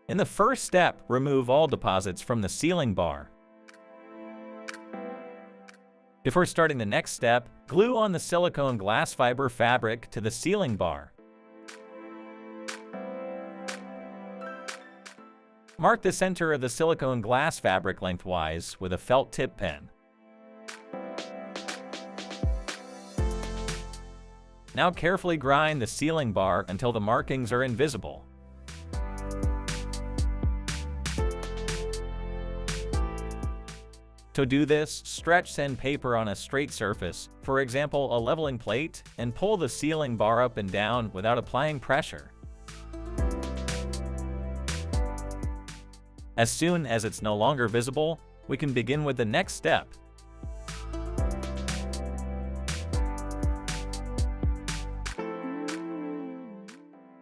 In the first step, remove all deposits from the sealing bar. Before starting the next step, glue on the silicone glass fiber fabric to the sealing bar. Mark the center of the silicone glass fabric lengthwise with a felt tip pen. Now carefully grind the sealing bar until the markings are invisible. To do this, stretch sandpaper on a straight surface, for example a leveling plate, and pull the sealing bar up and down without applying pressure. As soon as it's no longer visible, we can begin with the next step.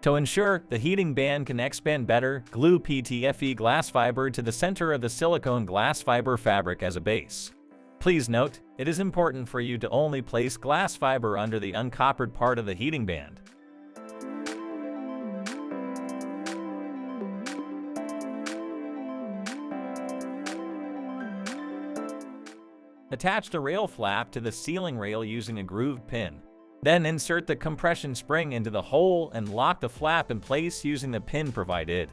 To ensure the heating band can expand better, glue PTFE glass fiber to the center of the silicone glass fiber fabric as a base. Please note, it is important for you to only place glass fiber under the uncoppered part of the heating band. Attach the rail flap to the sealing rail using a grooved pin. Then insert the compression spring into the hole and lock the flap in place using the pin provided.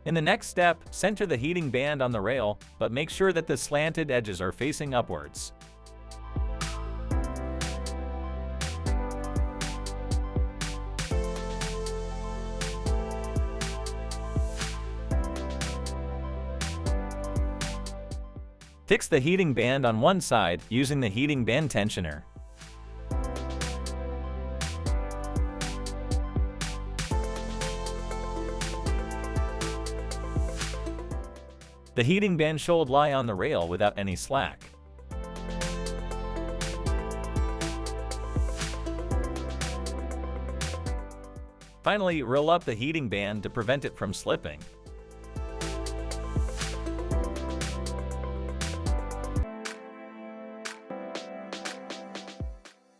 In the next step, center the heating band on the rail, but make sure that the slanted edges are facing upwards. Fix the heating band on one side using the heating band tensioner. The heating band should lie on the rail without any slack. Finally, roll up the heating band to prevent it from slipping.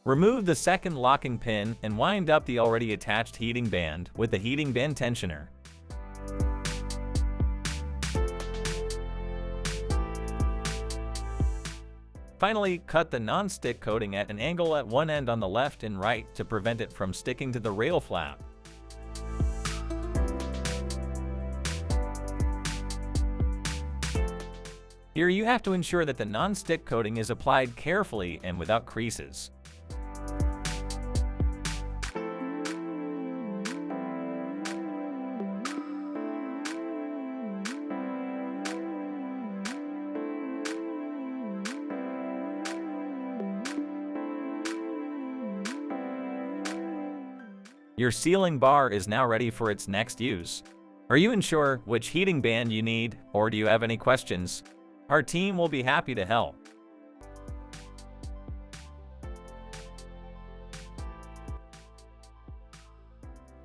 Remove the second locking pin and wind up the already attached heating band with the heating band tensioner. Finally, cut the non-stick coating at an angle at one end on the left and right to prevent it from sticking to the rail flap. Here you have to ensure that the non-stick coating is applied carefully and without creases. Your sealing bar is now ready for its next use. Are you unsure which heating band you need, or do you have any questions? Our team will be happy to help.